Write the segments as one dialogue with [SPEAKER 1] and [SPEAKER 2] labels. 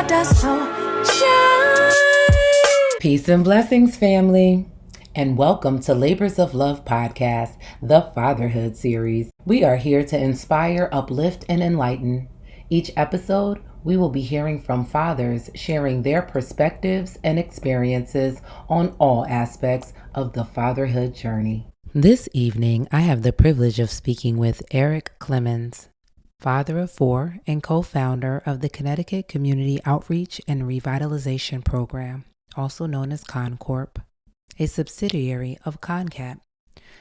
[SPEAKER 1] stardust, so shine.
[SPEAKER 2] Peace and blessings, family, and welcome to Labors of Love Podcast, the Fatherhood Series. We are here to inspire, uplift, and enlighten. Each episode, we will be hearing from fathers sharing their perspectives and experiences on all aspects of the fatherhood journey. This evening, I have the privilege of speaking with Erik Clemons, father of four and co-founder of the Connecticut Community Outreach and Revitalization Program, also known as ConnCORP, a subsidiary of ConnCAT,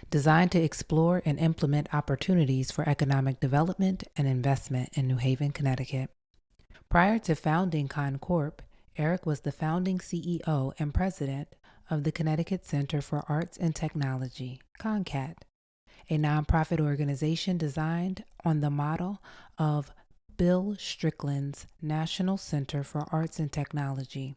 [SPEAKER 2] designed to explore and implement opportunities for economic development and investment in New Haven, Connecticut. Prior to founding ConnCORP, Erik was the founding CEO and president of the Connecticut Center for Arts and Technology, ConnCAT, a nonprofit organization designed on the model of Bill Strickland's National Center for Arts and Technology,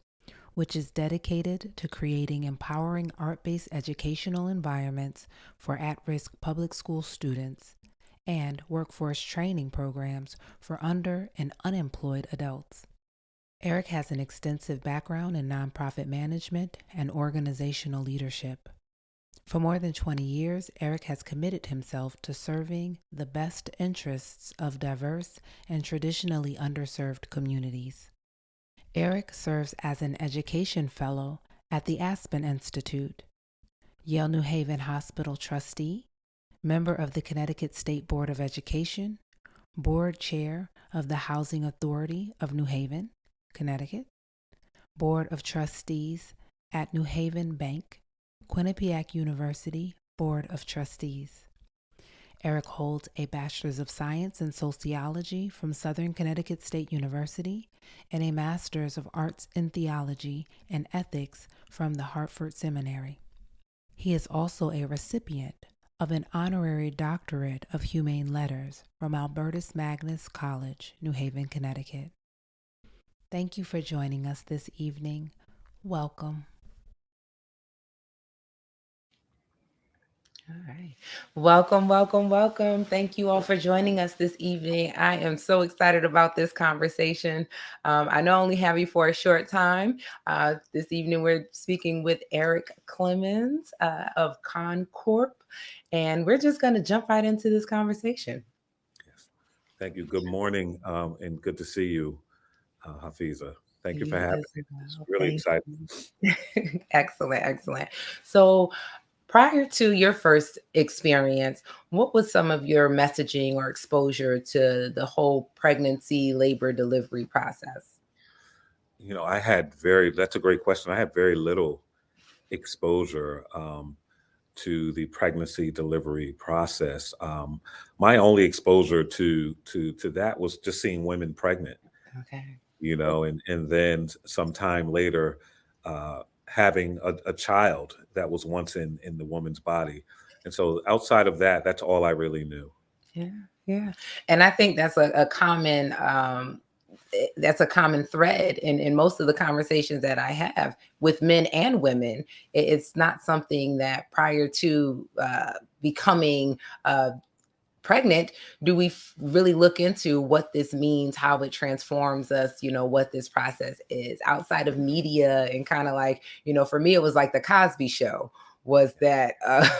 [SPEAKER 2] which is dedicated to creating empowering art-based educational environments for at-risk public school students and workforce training programs for under and unemployed adults. Erik has an extensive background in nonprofit management and organizational leadership. For more than 20 years, Erik has committed himself to serving the best interests of diverse and traditionally underserved communities. Erik serves as an education fellow at the Aspen Institute, Yale New Haven Hospital trustee, member of the Connecticut State Board of Education, board chair of the Housing Authority of New Haven, Connecticut, board of trustees at New Haven Bank, Quinnipiac University Board of Trustees. Erik holds a Bachelor's of Science in Sociology from Southern Connecticut State University and a Master's of Arts in Theology and Ethics from the Hartford Seminary. He is also a recipient of an honorary doctorate of humane letters from Albertus Magnus College, New Haven, Connecticut. Thank you for joining us this evening. Welcome. All right. Welcome, welcome, welcome. Thank you all for joining us this evening. I am so excited about this conversation. I know I only have you for a short time. This evening, we're speaking with Erik Clemons of ConnCORP, and we're just going to jump right into this conversation.
[SPEAKER 3] Yes. Thank you. Good morning, and good to see you, Hafeeza. Thank you for having me. It's really exciting.
[SPEAKER 2] Excellent, excellent. So, prior to your first experience, what was some of your messaging or exposure to the whole pregnancy, labor, delivery process?
[SPEAKER 3] That's a great question. I had very little exposure to the pregnancy delivery process. My only exposure to that was just seeing women pregnant,
[SPEAKER 2] Okay.
[SPEAKER 3] and then sometime later, having a child that was once in the woman's body. And so outside of that, that's all I really knew.
[SPEAKER 2] Yeah, yeah. And I think that's a common thread in most of the conversations that I have with men and women. It's not something that prior to becoming pregnant, do we really look into what this means, how it transforms us, what this process is outside of media and kind of like, for me, it was like the Cosby Show was that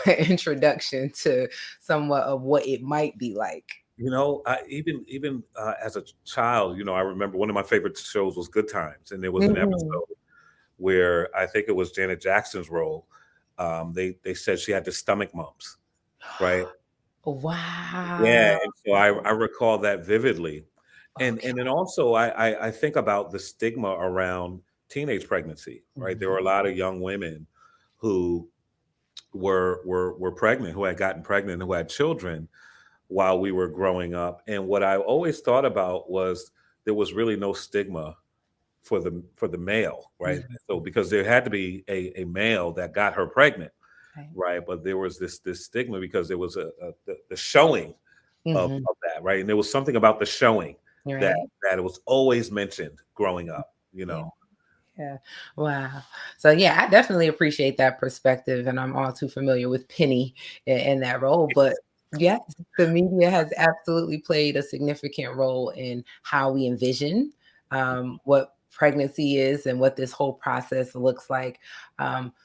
[SPEAKER 2] introduction to somewhat of what it might be like.
[SPEAKER 3] I even as a child, I remember one of my favorite shows was Good Times, and there was an episode where I think it was Janet Jackson's role. They said she had the stomach mumps, right?
[SPEAKER 2] Wow.
[SPEAKER 3] Yeah, and so I recall that vividly, and
[SPEAKER 2] Okay.
[SPEAKER 3] then also I think about the stigma around teenage pregnancy, right? There were a lot of young women who were pregnant, who had gotten pregnant, who had children while we were growing up. And what I always thought about was there was really no stigma for the male, right? So because there had to be a male that got her pregnant,
[SPEAKER 2] Right.
[SPEAKER 3] right? But there was this stigma because there was the showing of that, right? And there was something about the showing
[SPEAKER 2] Right.
[SPEAKER 3] that it was always mentioned growing up,
[SPEAKER 2] Yeah. Wow. So yeah, I definitely appreciate that perspective, and I'm all too familiar with Penny in that role. But yes, the media has absolutely played a significant role in how we envision what pregnancy is and what this whole process looks like.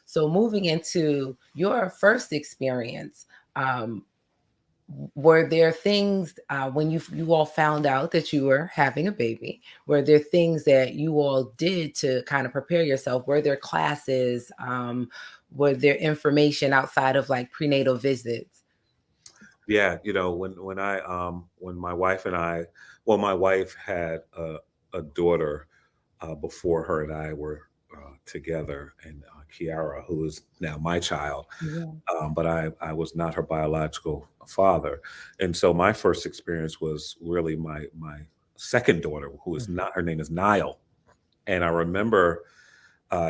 [SPEAKER 2] So moving into your first experience, um, were there things when you all found out that you were having a baby? Were there things that you all did to kind of prepare yourself? Were there classes? Were there information outside of like prenatal visits?
[SPEAKER 3] Yeah, when my wife and I, well, my wife had a daughter before her and I were together, and Kiara, who is now my child,
[SPEAKER 2] Yeah.
[SPEAKER 3] but I was not her biological father, and so my first experience was really my second daughter, who is not, her name is Nile, and I remember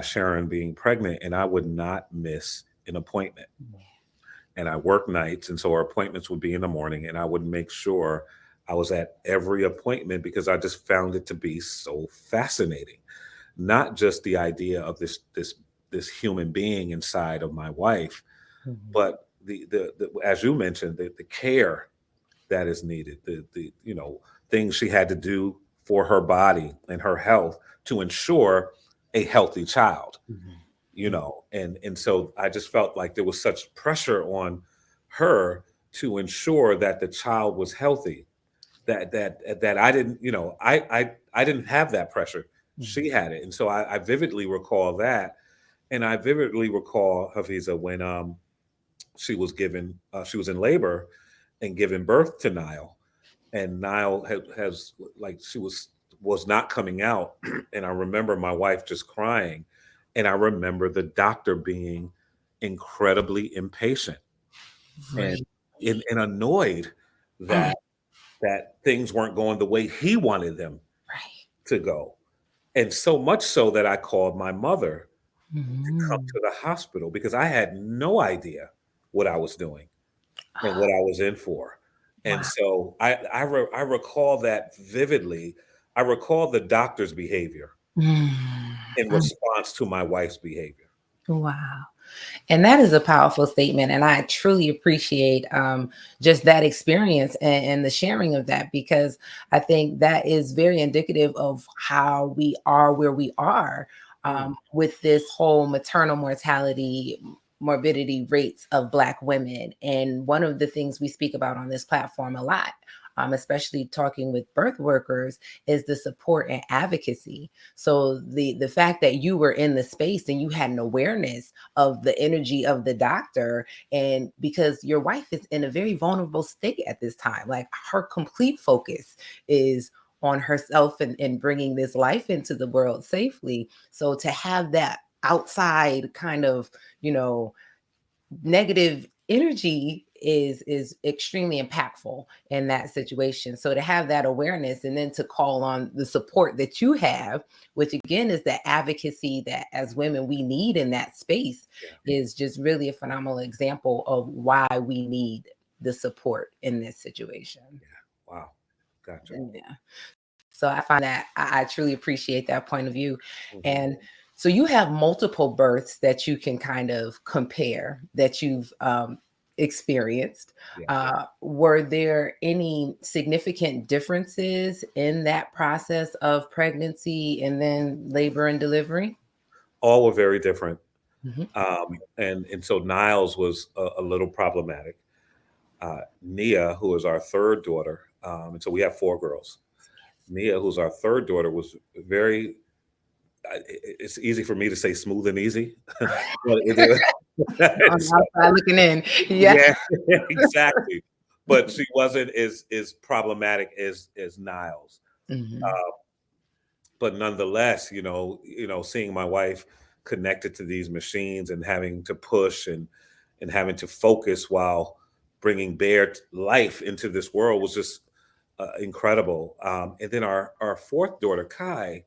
[SPEAKER 3] Sharon being pregnant, and I would not miss an appointment, and I worked nights, and so our appointments would be in the morning, and I would make sure I was at every appointment because I just found it to be so fascinating. Not just the idea of this human being inside of my wife,
[SPEAKER 2] Mhm.
[SPEAKER 3] but the as you mentioned, the care that is needed, the things she had to do for her body and her health to ensure a healthy child,
[SPEAKER 2] Mhm.
[SPEAKER 3] and so I just felt like there was such pressure on her to ensure that the child was healthy, that I didn't, I didn't have that pressure.
[SPEAKER 2] Mhm.
[SPEAKER 3] She had it, and so I vividly recall that, and I vividly recall Hafiza when she was in labor and giving birth to Nile, and Nile has like she was not coming out, and I remember my wife just crying, and I remember the doctor being incredibly impatient and
[SPEAKER 2] Right.
[SPEAKER 3] and annoyed
[SPEAKER 2] Mm.
[SPEAKER 3] that things weren't going the way he wanted them
[SPEAKER 2] Right.
[SPEAKER 3] to go. And so much so that I called my mother to come
[SPEAKER 2] Mhm.
[SPEAKER 3] to the hospital because I had no idea what I was doing and
[SPEAKER 2] Ah,
[SPEAKER 3] what I was in for. And
[SPEAKER 2] wow.
[SPEAKER 3] so I recall that vividly. I recall the doctor's behavior in
[SPEAKER 2] Mm.
[SPEAKER 3] response to my wife's behavior.
[SPEAKER 2] Wow. And that is a powerful statement. And I truly appreciate just that experience and the sharing of that, because I think that is very indicative of how we are where we are
[SPEAKER 3] Mm,
[SPEAKER 2] with this whole maternal mortality, morbidity rates of Black women. And one of the things we speak about on this platform a lot. Especially talking with birth workers, is the support and advocacy. So the fact that you were in the space and you had an awareness of the energy of the doctor, and because your wife is in a very vulnerable state at this time, like her complete focus is on herself and bringing this life into the world safely. So to have that outside kind of, you know, negative energy is extremely impactful in that situation. So to have that awareness and then to call on the support that you have, which again is the advocacy that as women we need in that space,
[SPEAKER 3] yeah,
[SPEAKER 2] is just really a phenomenal example of why we need the support in this situation.
[SPEAKER 3] yeah. Wow. Gotcha.
[SPEAKER 2] Yeah. So I find that I truly appreciate that point of view.
[SPEAKER 3] Hmm.
[SPEAKER 2] And so you have multiple births that you can kind of compare that you've experienced.
[SPEAKER 3] Yeah.
[SPEAKER 2] Were there any significant differences in that process of pregnancy and then labor and delivery?
[SPEAKER 3] All were very different.
[SPEAKER 2] Mhm.
[SPEAKER 3] And so Niles was a little problematic. Nia, who is our third daughter, and so we have four girls. Nia, who's our third daughter, was very. It's easy for me to say smooth and easy, but
[SPEAKER 2] On
[SPEAKER 3] it's,
[SPEAKER 2] the outside looking in. Yeah.
[SPEAKER 3] yeah, exactly. But she wasn't as problematic as Niles.
[SPEAKER 2] Mhm.
[SPEAKER 3] Uh, but nonetheless, seeing my wife connected to these machines and having to push and having to focus while bringing bare life into this world was just incredible. And then our fourth daughter, Kai,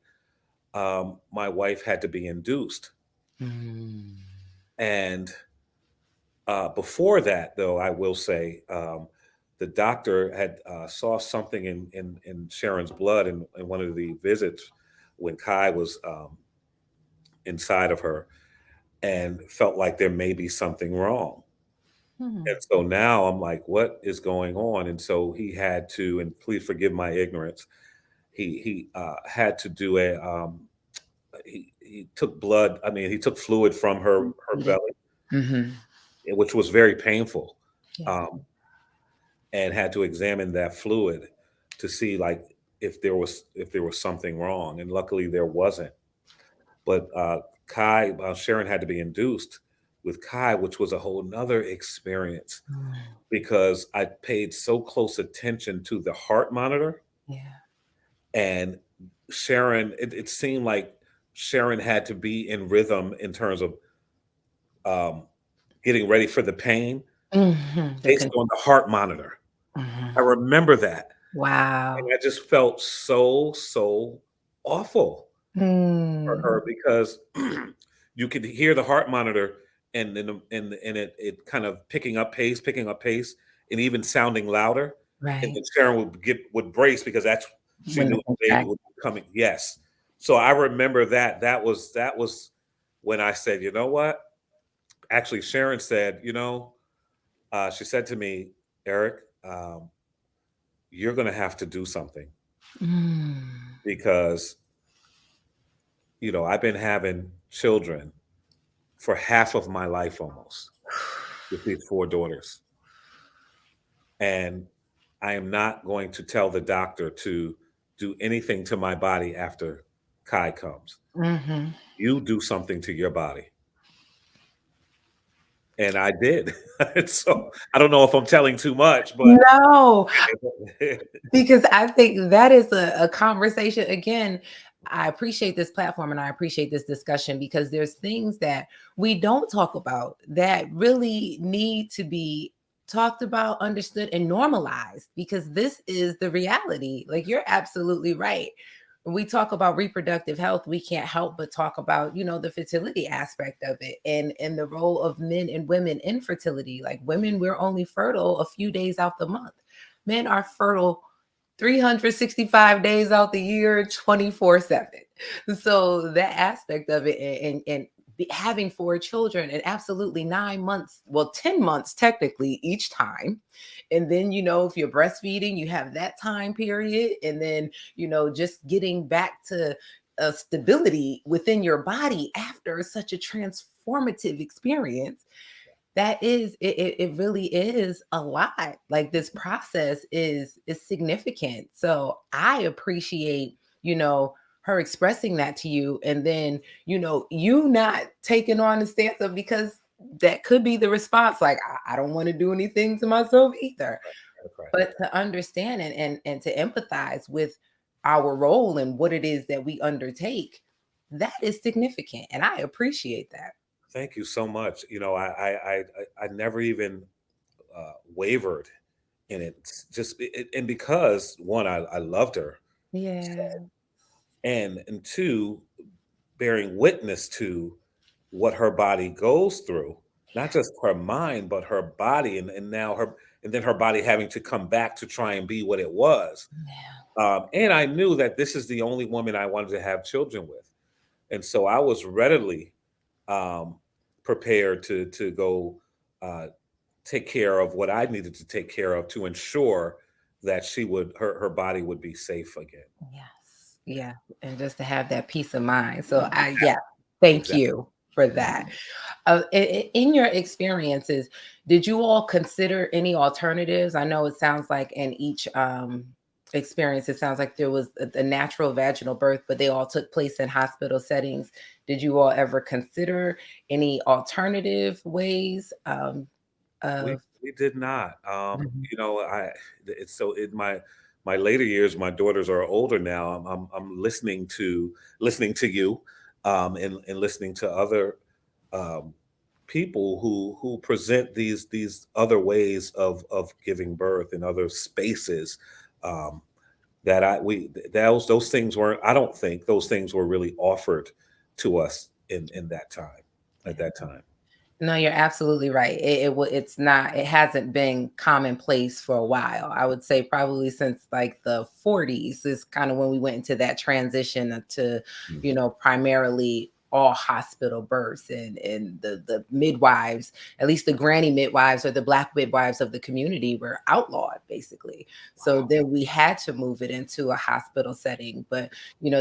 [SPEAKER 3] my wife had to be induced.
[SPEAKER 2] Mm.
[SPEAKER 3] And before that, though, I will say the doctor had saw something in Sharon's blood in one of the visits when Kai was inside of her and felt like there may be something wrong. And
[SPEAKER 2] Mhm.
[SPEAKER 3] so now I'm like, what is going on? And so he had to, and please forgive my ignorance, he had to do he took blood. I mean, he took fluid from her belly,
[SPEAKER 2] Mm-hmm.
[SPEAKER 3] which was very painful,
[SPEAKER 2] Yeah.
[SPEAKER 3] um, and had to examine that fluid to see like if there was something wrong. And luckily there wasn't. But Sharon had to be induced with Kai, which was a whole nother experience because I paid so close attention to the heart monitor.
[SPEAKER 2] Yeah.
[SPEAKER 3] And Sharon, it seemed like Sharon had to be in rhythm in terms of um, getting ready for the pain
[SPEAKER 2] Mm-hmm.
[SPEAKER 3] based on the heart monitor. I
[SPEAKER 2] Mm-hmm.
[SPEAKER 3] remember that. And
[SPEAKER 2] Wow.
[SPEAKER 3] I just felt so awful for
[SPEAKER 2] Mm.
[SPEAKER 3] her because you could hear the heart monitor and it kind of picking up pace, and even sounding louder. And
[SPEAKER 2] Right.
[SPEAKER 3] then Sharon would brace because that's she
[SPEAKER 2] When the
[SPEAKER 3] knew the baby
[SPEAKER 2] contract.
[SPEAKER 3] would be coming. Yes. So I remember that. That was when I said, you know what? Actually, Sharon said, she said to me, Erik, you're going to have to do something
[SPEAKER 2] Mm.
[SPEAKER 3] because I've been having children for half of my life almost with these four daughters. And I am not going to tell the doctor to do anything to my body after Kai comes.
[SPEAKER 2] Mm-hmm.
[SPEAKER 3] You do something to your body. And I did. And so I don't know if I'm telling too much, but
[SPEAKER 2] No, because I think that is a conversation. Again, I appreciate this platform and I appreciate this discussion because there's things that we don't talk about that really need to be talked about, understood, and normalized because this is the reality. Like you're absolutely right. When we talk about reproductive health, we can't help but talk about, the fertility aspect of it and the role of men and women in fertility. Like women, we're only fertile a few days out the month. Men are fertile 365 days out the year, 24/7. So that aspect of it and having four children and absolutely 9 months, well, 10 months technically each time. And then, if you're breastfeeding, you have that time period. And then, just getting back to stability within your body after such a transformative experience it really is a lot. Like this process is significant. So I appreciate, her expressing that to you and then, you not taking on the stance of because that could be the response. Like, I don't want to do anything to myself either.
[SPEAKER 3] right.
[SPEAKER 2] But to understand and to empathize with our role and what it is that we undertake, that is significant. And I appreciate that.
[SPEAKER 3] Thank you so much. I never even wavered in it. And because one, I loved her,
[SPEAKER 2] Yeah.
[SPEAKER 3] and two, bearing witness to what her body goes through, not just her mind, but her body, and now and then her body having to come back to try and be what it was.
[SPEAKER 2] Yeah.
[SPEAKER 3] And I knew that this is the only woman I wanted to have children with, and so I was readily um, prepared to go uh, take care of what I needed to take care of to ensure that her body would be safe again.
[SPEAKER 2] Yes. Yeah. And just to have that peace of mind. So yeah, thank
[SPEAKER 3] Exactly.
[SPEAKER 2] you for that. In your experiences, did you all consider any alternatives? I know it sounds like in each experience, it sounds like there was a natural vaginal birth, but they all took place in hospital settings. Did you all ever consider any alternative ways
[SPEAKER 3] We
[SPEAKER 2] of?
[SPEAKER 3] we did not.
[SPEAKER 2] Mhm.
[SPEAKER 3] I it's so in my later years, my daughters are older now. I'm listening to you, and listening to other um, people who present these other ways of giving birth in other spaces. Um, that I we those things weren't. I don't think those things were really offered to us in that time at that time.
[SPEAKER 2] No, you're absolutely right. It's not, it hasn't been commonplace for a while. I would say probably since like the 40s is kind of when we went into that transition to,
[SPEAKER 3] Mhm.
[SPEAKER 2] primarily all hospital births, and the midwives, at least the granny midwives or the Black midwives of the community, were outlawed basically. So then we had to move it into a hospital setting. But,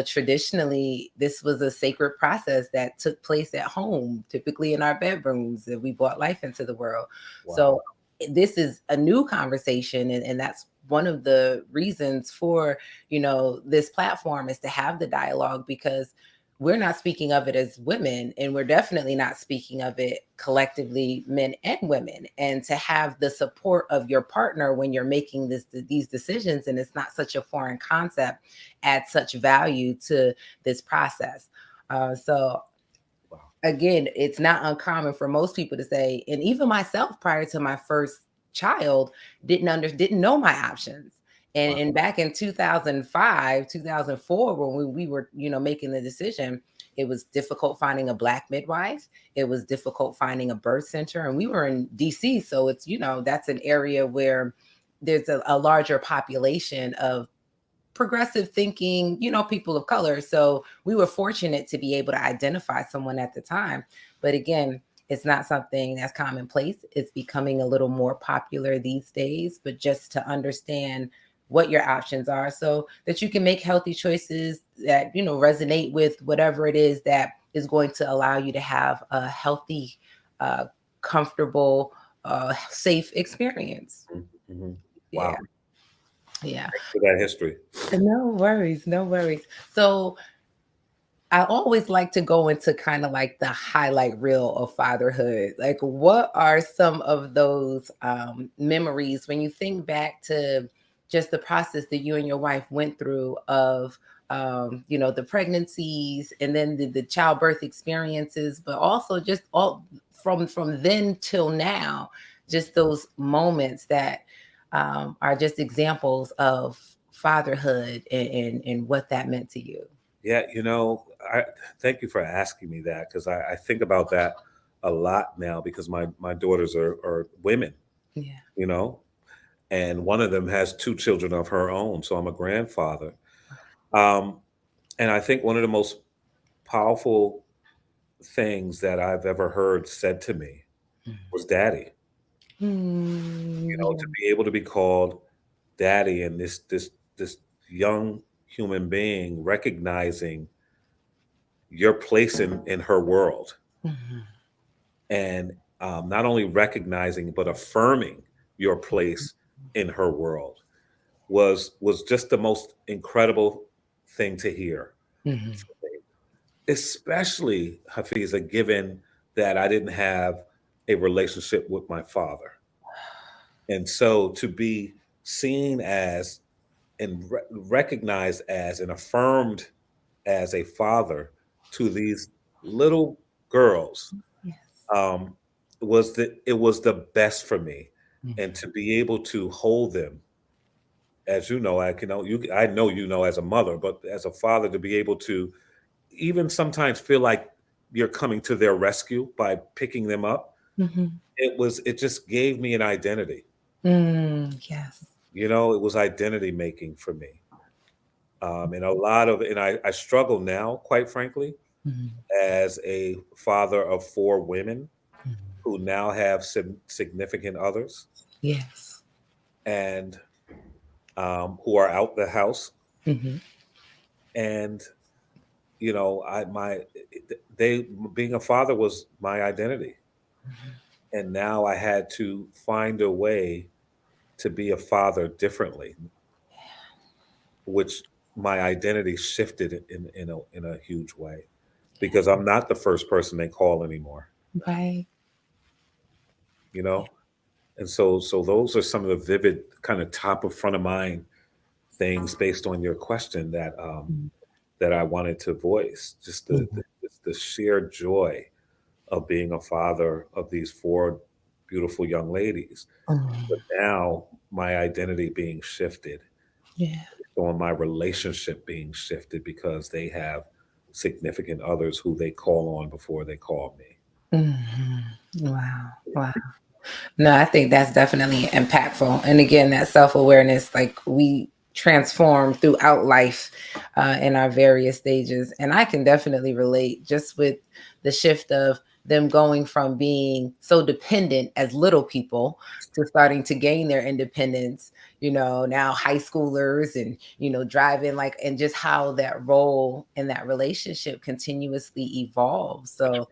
[SPEAKER 2] traditionally, this was a sacred process that took place at home, typically in our bedrooms, and we brought life into the world.
[SPEAKER 3] Wow.
[SPEAKER 2] So this is a new conversation, and that's one of the reasons for, this platform, is to have the dialogue, because we're not speaking of it as women, and we're definitely not speaking of it collectively, men and women. And to have the support of your partner when you're making these decisions, and it's not such a foreign concept, adds such value to this process. So again, it's not uncommon for most people to say, and even myself, prior to my first child, didn't know my options. And back in 2005, 2004, when we were, making the decision, it was difficult finding a Black midwife. It was difficult finding a birth center. And we were in DC. So it's, that's an area where there's a larger population of progressive thinking, people of color. So we were fortunate to be able to identify someone at the time. But again, it's not something that's commonplace. It's becoming a little more popular these days, but just to understand what your options are so that you can make healthy choices that, resonate with whatever it is that is going to allow you to have a healthy, comfortable, safe experience.
[SPEAKER 3] Mm-hmm. Wow.
[SPEAKER 2] Yeah.
[SPEAKER 3] Thanks for that history.
[SPEAKER 2] No worries. So I always like to go into kind of like the highlight reel of fatherhood. Like, what are some of those memories when you think back to just the process that you and your wife went through of, the pregnancies, and then the childbirth experiences, but also just all from then till now, just those moments that are just examples of fatherhood, and what that meant to you.
[SPEAKER 3] Yeah, I thank you for asking me that, because I think about that a lot now, because my daughters are women,
[SPEAKER 2] Yeah.
[SPEAKER 3] And one of them has two children of her own. So I'm a grandfather. Um, and I think one of the most powerful things that I've ever heard said to me was daddy. To be able to be called daddy, and this young human being recognizing your place in her world, and not only recognizing but affirming your place in her world was just the most incredible thing to hear. Especially, Hafeeza, given that I didn't have a relationship with my father. And so to be seen as and recognized as and affirmed as a father to these little girls,
[SPEAKER 2] Yes.
[SPEAKER 3] it was the best for me. And to be able to hold them, as you know, I know, as a mother, but as a father, to be able to even sometimes feel like you're coming to their rescue by picking them up. It just gave me an identity.
[SPEAKER 2] Yes.
[SPEAKER 3] It was identity making for me. And I struggle now, quite frankly, as a father of four women who now have some significant others,
[SPEAKER 2] Yes.
[SPEAKER 3] and who are out the house. And they being a father was my identity, and now I had to find a way to be a father differently, which my identity shifted in a huge way, because I'm not the first person they call anymore.
[SPEAKER 2] Right.
[SPEAKER 3] you know and so those are some of the vivid, kind of top of front of mind things, based on your question, that I wanted to voice, just the sheer joy of being a father of these four beautiful young ladies, but now my identity being shifted,
[SPEAKER 2] Yeah.
[SPEAKER 3] on my relationship being shifted, because they have significant others who they call on before they call me.
[SPEAKER 2] Wow. No, I think that's definitely impactful. And again, that self-awareness, like transform throughout life in our various stages. And I can definitely relate just with the shift of them going from being so dependent as little people to starting to gain their independence, now high schoolers and, driving like, and just how that role in that relationship continuously evolves. So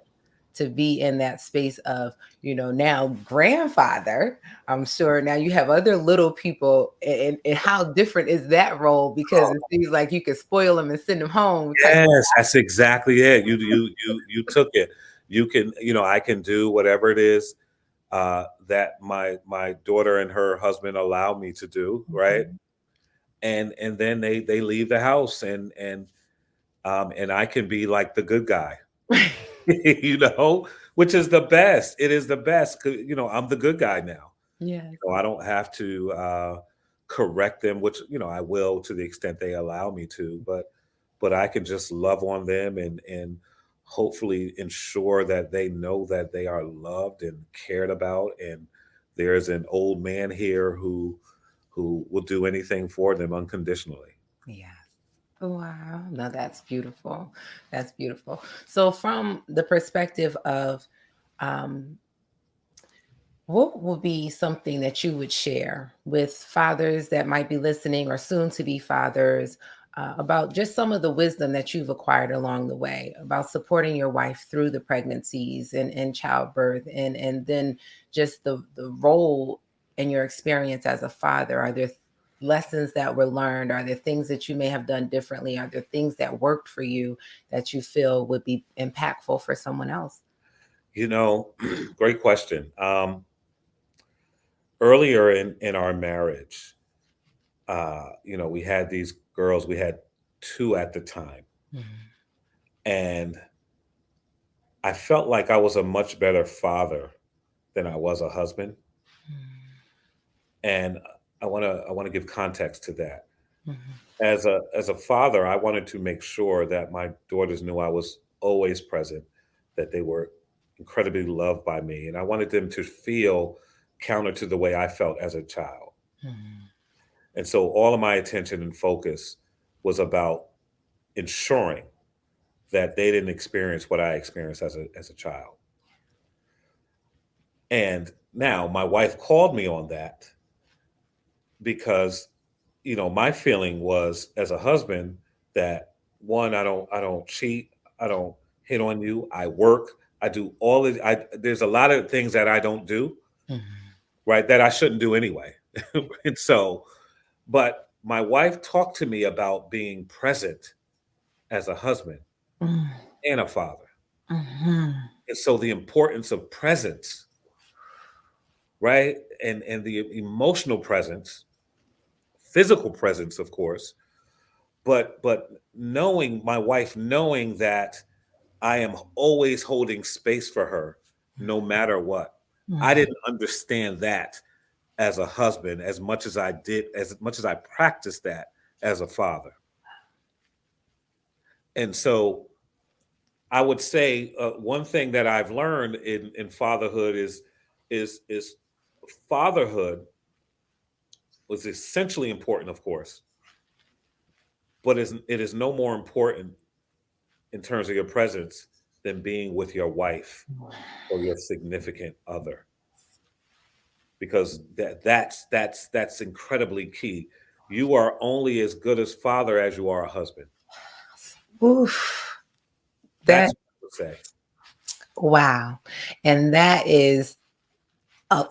[SPEAKER 2] to be in that space of, now grandfather, I'm sure now you have other little people, and how different is that role? Because
[SPEAKER 3] Oh,
[SPEAKER 2] it seems like you could spoil them and send them home type.
[SPEAKER 3] yes, that's exactly it. You took it. You can, I can do whatever it is that my daughter and her husband allow me to do, right?
[SPEAKER 2] Mhm.
[SPEAKER 3] And then they leave the house, and I can be like the good guy, you know, which is the best. It is the best. 'Cause, I'm the good guy now.
[SPEAKER 2] Yes.
[SPEAKER 3] I don't have to correct them, which I will to the extent they allow me to, but I can just love on them and hopefully ensure that they know that they are loved and cared about, and there's an old man here who will do anything for them unconditionally.
[SPEAKER 2] Yes. Wow. No, that's beautiful. That's beautiful. So from the perspective of, um, what would be something that you would share with fathers that might be listening or soon to be fathers, about just some of the wisdom that you've acquired along the way about supporting your wife through the pregnancies and childbirth, and then just the role and your experience as a father? Are there lessons that were learned? Are there things that you may have done differently? Are there things that worked for you that you feel would be impactful for someone else?
[SPEAKER 3] You know, great question. Earlier in our marriage, we had these girls. We had two at the time,
[SPEAKER 2] Mhm.
[SPEAKER 3] and I felt like I was a much better father than I was a husband. And I want to give context to that.
[SPEAKER 2] Mhm.
[SPEAKER 3] As a father, I wanted to make sure that my daughters knew I was always present, that they were incredibly loved by me, and I wanted them to feel counter to the way I felt as a child.
[SPEAKER 2] Mhm.
[SPEAKER 3] And so all of my attention and focus was about ensuring that they didn't experience what I experienced as a child. And now my wife called me on that because my feeling was as a husband that one, I don't cheat, I don't hit on you, I work, I do all of I there's a lot of things that I don't do,
[SPEAKER 2] Mhm.
[SPEAKER 3] right, that I shouldn't do anyway. And so, but my wife talked to me about being present as a husband
[SPEAKER 2] Mm.
[SPEAKER 3] and a father.
[SPEAKER 2] Mhm.
[SPEAKER 3] And so the importance of presence, right? And the emotional presence, physical presence, of course, but knowing my wife, knowing that I am always holding space for her no matter what. I
[SPEAKER 2] Mhm.
[SPEAKER 3] didn't understand that as a husband as much as I did, as much as I practiced that as a father. And so I would say one thing that I've learned in fatherhood is fatherhood was essentially important, of course, but it is no more important in terms of your presence than being with your wife or your significant other, because that's incredibly key. You are only as good as father as you are a husband.
[SPEAKER 2] Oof.
[SPEAKER 3] That's
[SPEAKER 2] That,
[SPEAKER 3] what I would say.
[SPEAKER 2] wow. And that is a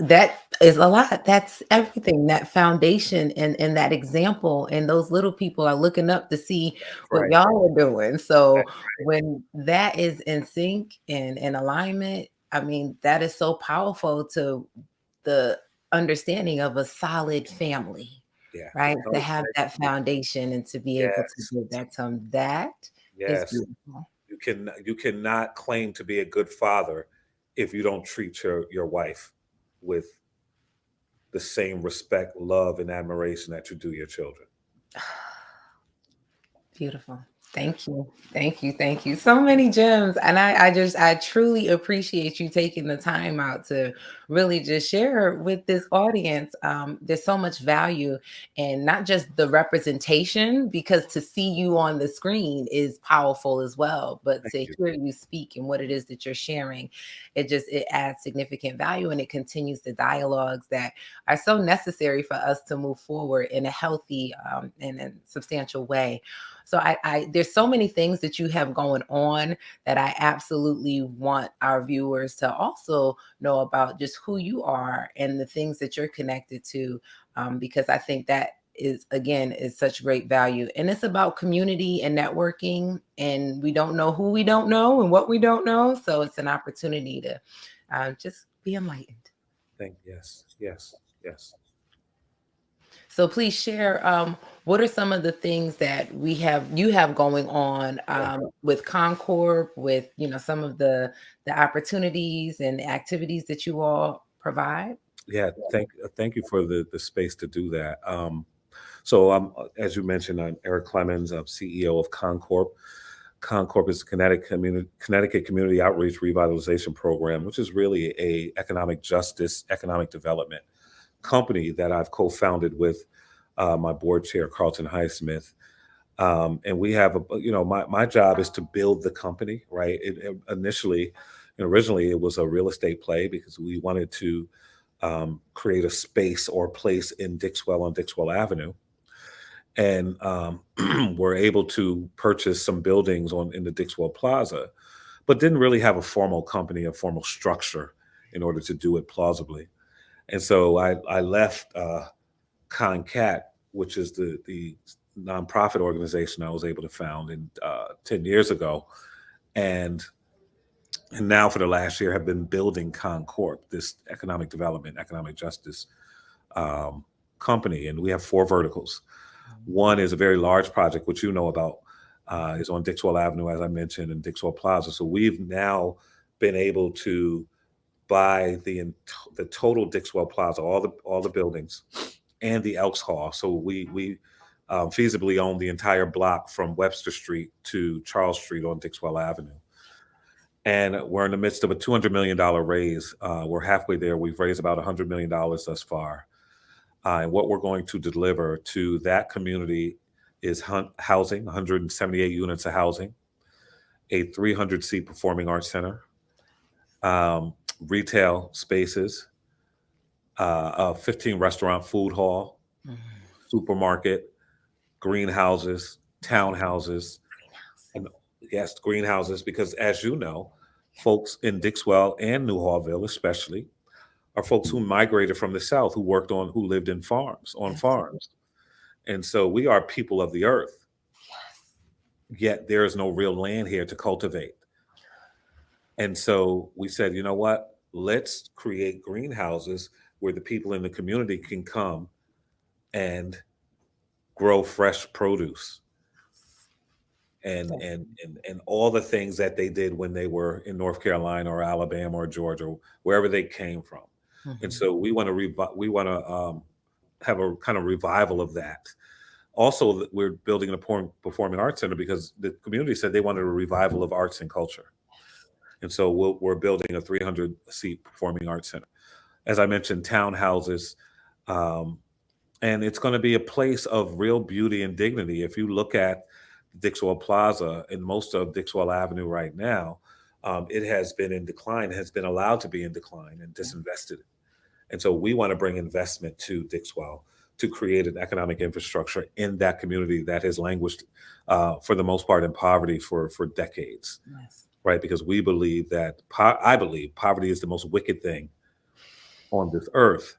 [SPEAKER 2] lot. That's everything. That foundation and that example, and those little people are looking up to see
[SPEAKER 3] That's
[SPEAKER 2] what
[SPEAKER 3] right.
[SPEAKER 2] y'all are doing. So
[SPEAKER 3] That's
[SPEAKER 2] when that is in sync and in alignment, I mean, that is so powerful to the understanding of a solid family,
[SPEAKER 3] yeah.
[SPEAKER 2] right? To
[SPEAKER 3] No,
[SPEAKER 2] have that foundation and to be able to
[SPEAKER 3] yes,
[SPEAKER 2] give that to 'em, that is
[SPEAKER 3] yes.
[SPEAKER 2] beautiful.
[SPEAKER 3] You cannot claim to be a good father if you don't treat your wife with the same respect, love, and admiration that you do your children.
[SPEAKER 2] Beautiful. Thank you. Thank you. Thank you. So many gems. And I truly appreciate you taking the time out to really just share with this audience. There's so much value and not just the representation, because to see you on the screen is powerful as well, but
[SPEAKER 3] Thank
[SPEAKER 2] to
[SPEAKER 3] you.
[SPEAKER 2] hear you speak and what it is that you're sharing, it adds significant value, and it continues the dialogues that are so necessary for us to move forward in a healthy and a substantial way. So there's so many things that you have going on that I absolutely want our viewers to also know about, just who you are and the things that you're connected to, because I think that is such great value, and it's about community and networking, and we don't know who we don't know and what we don't know, so it's an opportunity to just be enlightened.
[SPEAKER 3] Yes, yes, yes.
[SPEAKER 2] So please share, what are some of the things that you have going on
[SPEAKER 3] Yeah,
[SPEAKER 2] with ConnCORP, with some of the opportunities and the activities that you all provide.
[SPEAKER 3] yeah. Thank you for the space to do that. So, as you mentioned, I'm Erik Clemons. I'm CEO of ConnCORP. ConnCORP is Connecticut Community Outreach Revitalization Program, which is really a economic justice, economic development company that I've co-founded with my board chair, Carlton Highsmith. And we have my job is to build the company, right? Initially, originally it was a real estate play because we wanted to create a space or place in Dixwell on Dixwell Avenue, and were able to purchase some buildings in the Dixwell Plaza, but didn't really have a formal company, a formal structure in order to do it plausibly. And so I left ConnCAT, which is the nonprofit organization I was able to found 10 years ago, and now for the last year have been building ConnCORP, this economic development, economic justice um, company, and we have four verticals. One is a very large project, which you know about, is on Dixwell Avenue, as I mentioned, and Dixwell Plaza. So we've now been able to buy the total Dixwell Plaza, all the buildings, and the Elks Hall. So we feasibly own the entire block from Webster Street to Charles Street on Dixwell Avenue. And we're in the midst of a $200 million raise. We're halfway there. We've raised about $100 million thus far. And what we're going to deliver to that community is housing, 178 units of housing, a 300-seat performing arts center, um, retail spaces, a 15 restaurant food hall, supermarket, greenhouses, townhouses, and yes, greenhouses, because as you know, folks in Dixwell and New Hallville, especially, are folks who migrated from the South, who lived in farms, on farms. And so we are people of the earth, yet there is no real land here to cultivate. And so we said, you know what? Let's create greenhouses where the people in the community can come and grow fresh produce and all the things that they did when they were in North Carolina or Alabama or Georgia, wherever they came from. And
[SPEAKER 2] Mhm.
[SPEAKER 3] so we want to have a kind of revival of that. Also, we're building a performing arts center because the community said they wanted a revival of arts and culture. And so we're building a 300 seat performing arts center. As I mentioned, townhouses, um, and it's going to be a place of real beauty and dignity. If you look at Dixwell Plaza and most of Dixwell Avenue right now, it has been in decline, has been allowed to be in decline and disinvested. And so we want to bring investment to Dixwell to create an economic infrastructure in that community that has languished, for the most part, in poverty for decades,
[SPEAKER 2] Yes.
[SPEAKER 3] right? Because we believe I believe poverty is the most wicked thing on this earth.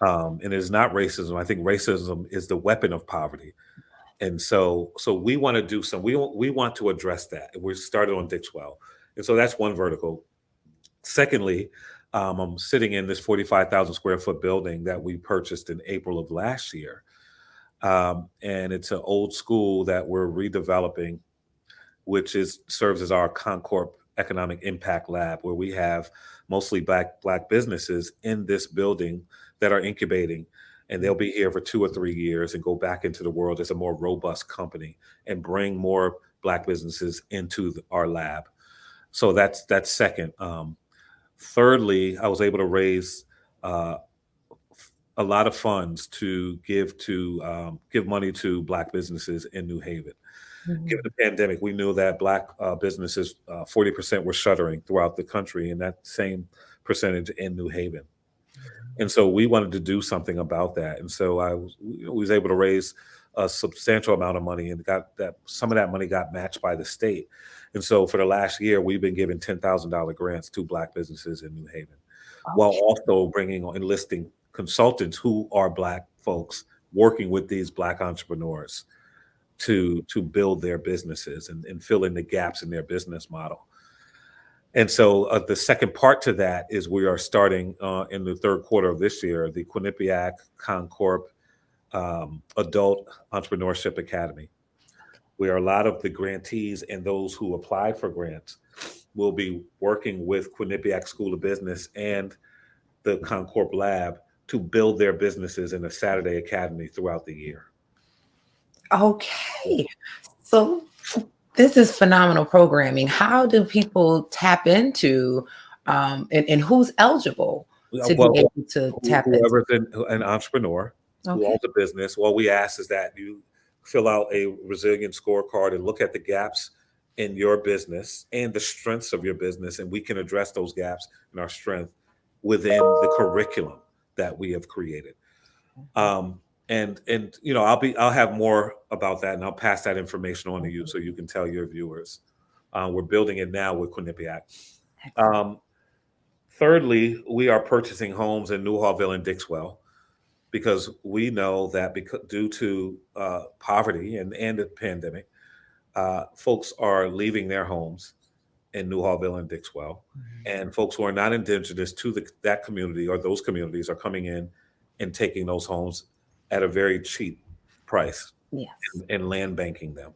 [SPEAKER 3] And it is not racism. I think racism is the weapon of poverty. And so we want to do we want to address that. We started on Dixwell. And so that's one vertical. Secondly, I'm sitting in this 45,000 square foot building that we purchased in April of last year. And it's an old school that we're redeveloping, which serves as our ConnCORP Economic Impact Lab, where we have mostly black businesses in this building that are incubating. and they'll be here for 2 or 3 years and go back into the world as a more robust company and bring more Black businesses into our lab. So that's second. Thirdly, I was able to raise uh, a lot of funds to give money to Black businesses in New Haven. Given
[SPEAKER 2] Mhm.
[SPEAKER 3] the pandemic, we knew that Black businesses, 40% were shuttering throughout the country, and that same percentage in New Haven. And so we wanted to do something about that. And so was able to raise a substantial amount of money, and got that some of that money got matched by the state. And so for the last year, we've been giving $10,000 grants to Black businesses in New Haven, while
[SPEAKER 2] Okay.
[SPEAKER 3] also enlisting consultants who are Black folks working with these Black entrepreneurs to build their businesses and fill in the gaps in their business model. And so the second part to that is we are starting in the third quarter of this year, the Quinnipiac ConnCORP Adult Entrepreneurship Academy, where a lot of the grantees and those who applied for grants will be working with Quinnipiac School of Business and the ConnCORP Lab to build their businesses in a Saturday academy throughout the year.
[SPEAKER 2] Okay. So this is phenomenal programming. How do people tap into and who's eligible to be
[SPEAKER 3] Well,
[SPEAKER 2] able to tap into?
[SPEAKER 3] whoever's an entrepreneur who
[SPEAKER 2] Okay.
[SPEAKER 3] owns a business, what we ask is that you fill out a resilience scorecard and look at the gaps in your business and the strengths of your business, and we can address those gaps and our strength within the curriculum that we have created. Um, and I'll have more about that, and I'll pass that information on to you so you can tell your viewers. We're building it now with Quinnipiac.
[SPEAKER 2] Excellent.
[SPEAKER 3] Um, Thirdly, we are purchasing homes in Newhallville and Dixwell because we know that due to poverty and the pandemic, folks are leaving their homes in Newhallville and Dixwell, and folks who are not indigenous to that community or those communities are coming in and taking those homes at a very cheap price
[SPEAKER 2] Yes.
[SPEAKER 3] and land banking them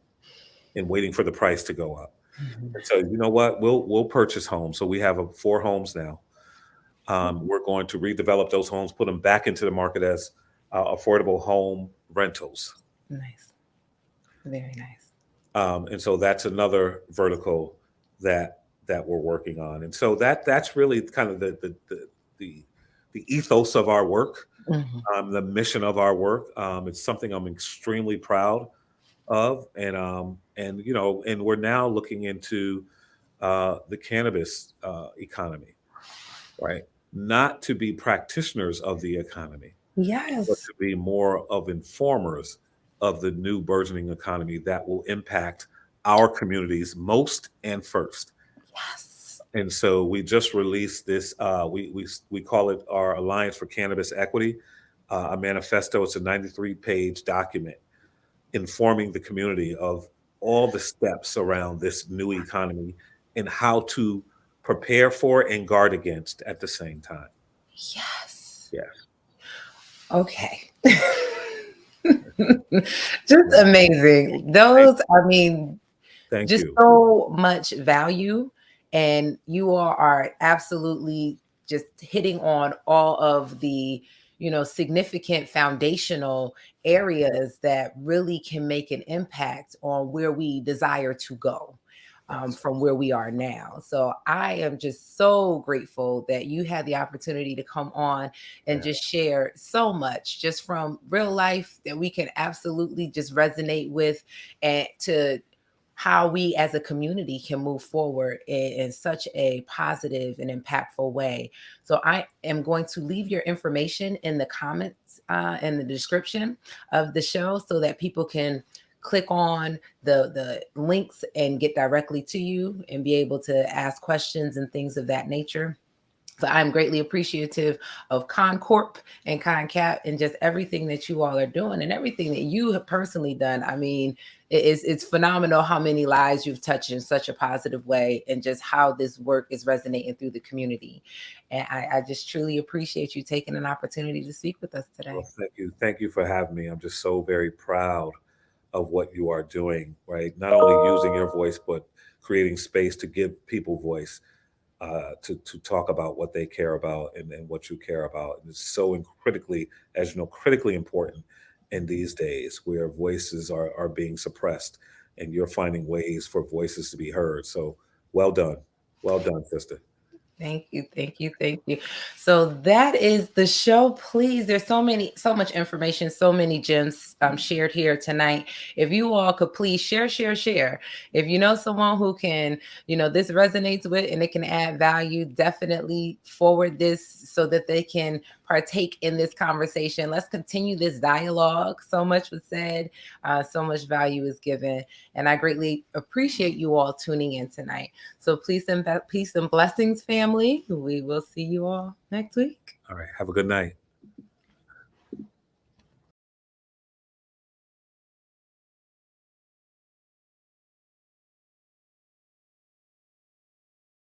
[SPEAKER 3] and waiting for the price to go up.
[SPEAKER 2] Mhm.
[SPEAKER 3] And so you know what? We'll purchase homes. So we have 4 homes now. We're going to redevelop those homes, put them back into the market as affordable home rentals.
[SPEAKER 2] Nice. Very nice.
[SPEAKER 3] And so that's another vertical that we're working on. And so that's really kind of the the ethos of our work,
[SPEAKER 2] Mhm.
[SPEAKER 3] the mission of our work. It's something I'm extremely proud of, and we're now looking into the cannabis economy, right? Not to be practitioners of the economy, but
[SPEAKER 2] Yes.
[SPEAKER 3] to be more of informers of the new burgeoning economy that will impact our communities most and first.
[SPEAKER 2] Yes.
[SPEAKER 3] And so we just released this. We call it our Alliance for Cannabis Equity, a manifesto. It's a 93-page document informing the community of all the steps around this new economy and how to prepare for and guard against at the same time.
[SPEAKER 2] Yes.
[SPEAKER 3] Yes.
[SPEAKER 2] Okay. Just amazing.
[SPEAKER 3] Thank,
[SPEAKER 2] Those, I mean,
[SPEAKER 3] thank
[SPEAKER 2] just
[SPEAKER 3] you.
[SPEAKER 2] so much value. And you all are absolutely just hitting on all of the, significant foundational areas that really can make an impact on where we desire to go.
[SPEAKER 3] Yes.
[SPEAKER 2] From where we are now. So I am just so grateful that you had the opportunity to come on and
[SPEAKER 3] Yeah.
[SPEAKER 2] just share so much just from real life that we can absolutely just resonate with, and to how we as a community can move forward in such a positive and impactful way. So I am going to leave your information in the comments, in the description of the show, so that people can click on the links and get directly to you and be able to ask questions and things of that nature. So I'm greatly appreciative of ConnCORP and ConnCAT and just everything that you all are doing and everything that you have personally done. I mean, it's phenomenal how many lives you've touched in such a positive way, and just how this work is resonating through the community. And I just truly appreciate you taking an opportunity to speak with us today.
[SPEAKER 3] Well, thank you. Thank you for having me. I'm just so very proud of what you are doing, right? Not only using your voice, but creating space to give people voice. to talk about what they care about and what you care about. And it's so critically, as you know, critically important in these days where voices are being suppressed, and you're finding ways for voices to be heard. So well done. Well done, sister.
[SPEAKER 2] Thank you, thank you, thank you. So that is the show. Please, there's so much information, so many gems shared here tonight. If you all could please share. If you know someone who can, this resonates with and it can add value, definitely forward this so that they can partake in this conversation. Let's continue this dialogue. So much was said, so much value is given, and I greatly appreciate you all tuning in tonight. So peace and blessings, family. We will see you all next week.
[SPEAKER 3] All right. Have a good night.